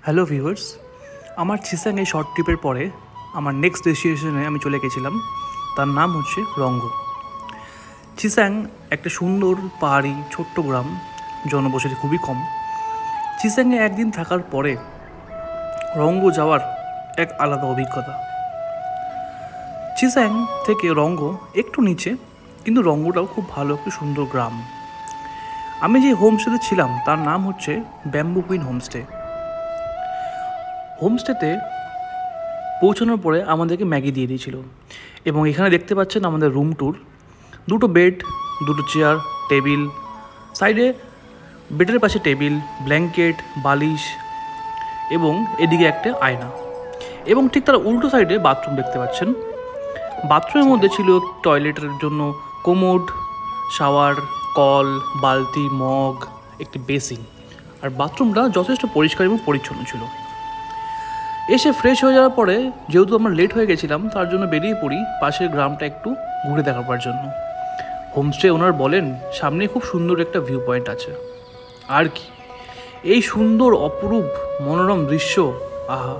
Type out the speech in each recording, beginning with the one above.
Hello viewers, আমার চিসাংয়ে short ট্রিপের পরে আমার নেক্সট ডেস্টিনেশনে আমি চলে গেছিলাম। তার নাম হচ্ছে রংগো। চিসাং একটা সুন্দর পাহাড়ি ছোট্ট গ্রাম, জনবসতি খুবই কম। চিসাংয়ে একদিন থাকার পরে রংগো যাওয়ার এক আলাদা অভিজ্ঞতা। চিসাং থেকে রংগো একটু নিচে, কিন্তু রংগোটাও খুব ভালো একটু সুন্দর গ্রাম। আমি যে হোমস্টেতে ছিলাম তার নাম হচ্ছে ব্যাম্বু কুইন হোমস্টে। হোমস্টেতে পৌঁছানোর পরে আমাদেরকে ম্যাগি দিয়ে দিয়েছিল, এবং এখানে দেখতে পাচ্ছেন আমাদের রুম ট্যুর। দুটো বেড, দুটো চেয়ার, টেবিল, সাইডে বেডের পাশে টেবিল, ব্ল্যাঙ্কেট, বালিশ, এবং এদিকে একটা আয়না, এবং ঠিক তার উল্টো সাইডে বাথরুম দেখতে পাচ্ছেন। বাথরুমের মধ্যে ছিল টয়লেটের জন্য কোমোড, শাওয়ার, কল, বালতি, মগ, একটি বেসিন, আর বাথরুমটা যথেষ্ট পরিষ্কার এবং পরিচ্ছন্ন ছিল। এসে ফ্রেশ হয়ে যাওয়ার পরে, যেহেতু আমরা লেট হয়ে গেছিলাম, তার জন্য বেরিয়ে পড়ি পাশের গ্রামটা একটু ঘুরে দেখাবার জন্য। হোমস্টে ওনার বলেন সামনে খুব সুন্দর একটা ভিউ পয়েন্ট আছে। আর কি এই সুন্দর অপরূপ মনোরম দৃশ্য, আহা,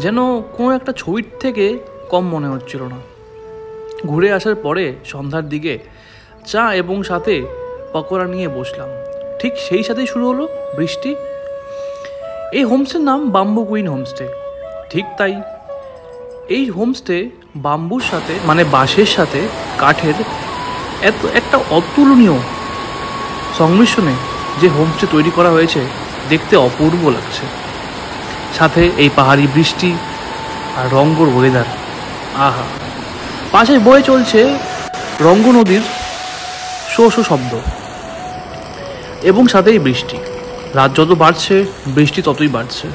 যেন কোনো একটা ছবির থেকে কম মনে হচ্ছিল না। ঘুরে আসার পরে সন্ধ্যার দিকে চা এবং সাথে পকোড়া নিয়ে বসলাম। ঠিক সেই সাথেই শুরু হলো বৃষ্টি। এই হোমস্টের নাম বাম্বু কুইন হোমস্টে। ঠিক তাই, এই হোমস্টে বাম্বুর সাথে মানে বাঁশের সাথে কাঠের এত একটা অতুলনীয় সংমিশ্রণে যে হোমস্টে তৈরি করা হয়েছে, দেখতে অপূর্ব লাগছে। সাথে এই পাহাড়ি বৃষ্টি আর রংগোর ওয়েদার, আহা। পাশে বয়ে চলছে রংগো নদীর শো শো শব্দ, এবং সাথেই বৃষ্টি। রাত যত বাড়ছে বৃষ্টি ততই বাড়ছে।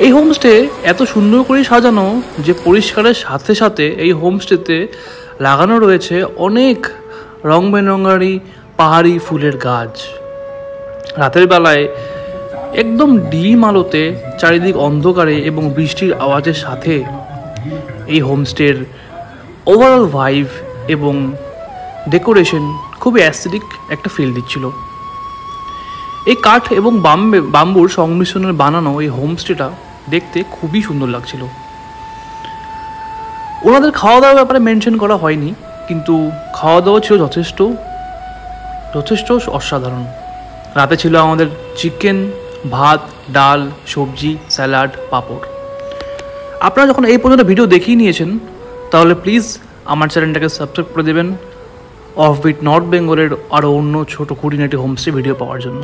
এই হোমস্টে এত সুন্দর করে সাজানো যে পরিষ্কারের সাথে সাথে এই হোমস্টেতে লাগানো রয়েছে অনেক রং বেরঙারি পাহাড়ি ফুলের গাছ। রাতের বেলায় একদম ডিম আলোতে, চারিদিক অন্ধকারে এবং বৃষ্টির আওয়াজের সাথে এই হোমস্টের ওভারঅল ভাইব এবং ডেকোরেশন খুবই অ্যাস্থেটিক একটা ফিল দিচ্ছিল। এই কাঠ এবং বাম্বুর সংমিশ্রণে বানানো এই হোমস্টেটা দেখতে খুবই সুন্দর লাগছিল। ওনাদের খাওয়া দাওয়ার ব্যাপারে মেনশন করা হয়নি, কিন্তু খাওয়া দাওয়া ছিল যথেষ্ট অসাধারণ। রাতে ছিল আমাদের চিকেন, ভাত, ডাল, সবজি, স্যালাড, পাঁপড়। আপনারা যখন এই পর্যন্ত ভিডিও দেখিয়ে নিয়েছেন, তাহলে প্লিজ আমার চ্যানেলটাকে সাবস্ক্রাইব করে দেবেন অফবিট নর্থ বেঙ্গলের আরও অন্য ছোটো খুঁটিনাটি হোমস্টে ভিডিও পাওয়ার জন্য।